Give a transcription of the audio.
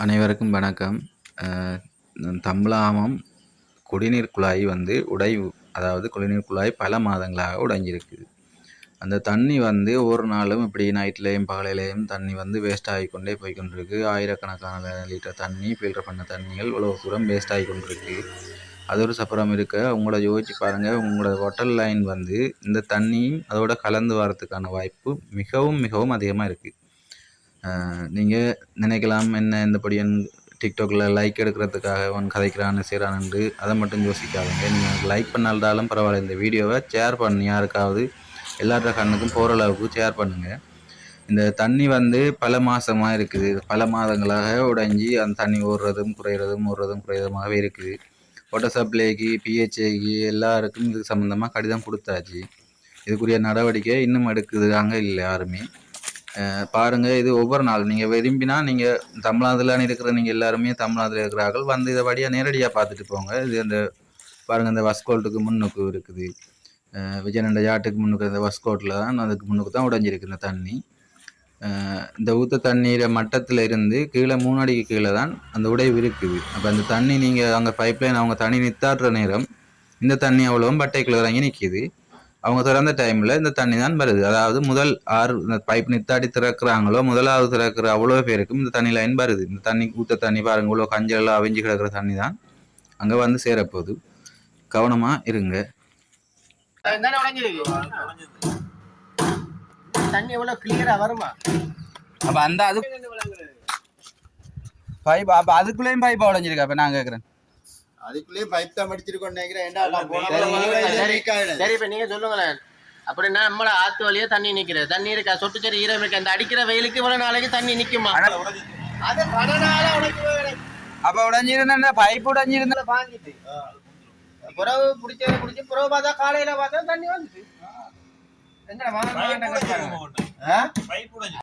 அனைவருக்கும் வணக்கம். தமிழாமம் குடிநீர் குழாய் உடைவு, அதாவது குடிநீர் குழாய் பல மாதங்களாக உடைஞ்சிருக்குது. அந்த தண்ணி ஒவ்வொரு நாளும் இப்படி நைட்லேயும் பகலையிலேயும் தண்ணி வேஸ்ட் ஆகி கொண்டே போய் கொண்டிருக்கு. ஆயிரக்கணக்கான லிட்டர் தண்ணி, ஃபில்டர் பண்ண தண்ணிகள் இவ்வளோ தூரம் வேஸ்ட் ஆகி கொண்டிருக்கு. அது ஒரு சப்பரம் இருக்க. உங்களோட யோசிச்சு பாருங்கள், உங்களோட வாட்டர் லைன் இந்த தண்ணியும் அதோட கலந்து வரதுக்கான வாய்ப்பு மிகவும் மிகவும் அதிகமாக இருக்குது. நீங்கள் நினைக்கலாம், என்ன இந்த படியன் டிக்டாக்ல லைக் எடுக்கிறதுக்காக அவன் கதைக்கிறான்னு செய்கிறான்னு. அதை மட்டும் யோசிக்காதுங்க. நீங்கள் லைக் பண்ணால்தாலும் பரவாயில்ல, இந்த வீடியோவை ஷேர் பண்ணி யாருக்காவது எல்லாத்த கண்ணுக்கும் போகிற அளவுக்கு ஷேர் பண்ணுங்கள். இந்த தண்ணி பல மாதமாக இருக்குது, பல மாதங்களாக உடைஞ்சி அந்த தண்ணி ஓடுறதும் குறையிறதுமாகவே இருக்குது. வாட்டர் சப்ளைக்கு, பிஹெச்ஏக்கு எல்லாருக்கும் இது சம்மந்தமாக கடிதம் கொடுத்தாச்சு. இதுக்குரிய நடவடிக்கை இன்னும் எடுக்குதுறாங்க இல்லை யாருமே. பாருங்கள், இது ஒவ்வொரு நாள் நீங்கள் விரும்பினா நீங்கள் தமிழ்நாட்டில் இருக்கிற நீங்கள் எல்லாருமே தமிழ்நாட்டில் இருக்கிறார்கள் இதை வழியாக நேரடியாக பார்த்துட்டு போங்க. இது அந்த பாருங்கள், இந்த வஸ்கோல்ட்டுக்கு முன்னுக்கு இருக்குது, விஜயநண்ட யாட்டுக்கு முன்னுக்கு இந்த வஸ்கோட்டில் தான், அதுக்கு முன்னுக்கு தான் உடைஞ்சிருக்கு இந்த தண்ணி. இந்த ஊற்ற தண்ணீரை மட்டத்தில் இருந்து கீழே 3 அடிக்கு கீழே தான் அந்த உடைவு இருக்குது. அப்போ அந்த தண்ணி நீங்கள் அங்கே பைப்லைன் அவங்க தண்ணி நிற்றாடுற நேரம் இந்த தண்ணி அவ்வளோவும் பட்டைக்குள்ள இறங்கி நிற்கிது. அவங்க திறந்த டைமில் இந்த தண்ணி தான் வருது. அதாவது முதல் 6 இந்த பைப் நித்தாடி திறக்கிறாங்களோ, முதலாவது திறக்கிற அவ்வளோ பேருக்கும் இந்த தண்ணி லைன் வருது. இந்த தண்ணி ஊற்ற தண்ணி பாருங்க, இவ்வளோ கஞ்செல்லாம் அவிஞ்சு கிடக்கிற தண்ணி தான் அங்கே சேரப்போகுது. கவனமாக இருங்க. தண்ணி எவ்வளோ கிளியரா வருமா? அப்போ அந்த அது பைப், அப்போ அதுக்குள்ளேயும் பைப் உடஞ்சிருக்கா? அப்போ நான் கேட்குறேன், அதுக்குள்ளேயே பைப் தான் அடிச்சிருக்கோம் நினைக்கிறேன். சரி, இப்ப நீங்க சொல்லுங்களேன். அப்படின்னா நம்மள ஆத்து வழியா தண்ணி நிக்கிறது, தண்ணி இருக்கா, சொட்டு சரி ஈரம் இருக்கு. அந்த அடிக்கிற வெயிலுக்கு இவ்வளவு நாளைக்கு தண்ணி நிக்குமா? அது படனால அப்ப உடஞ்சிருந்தா பைப் உடஞ்சிருந்தா பாஞ்சிட்டு புறவு பிடிச்சி புறவு பார்த்தா காலையில பார்த்தா தண்ணி வந்துட்டு எங்கட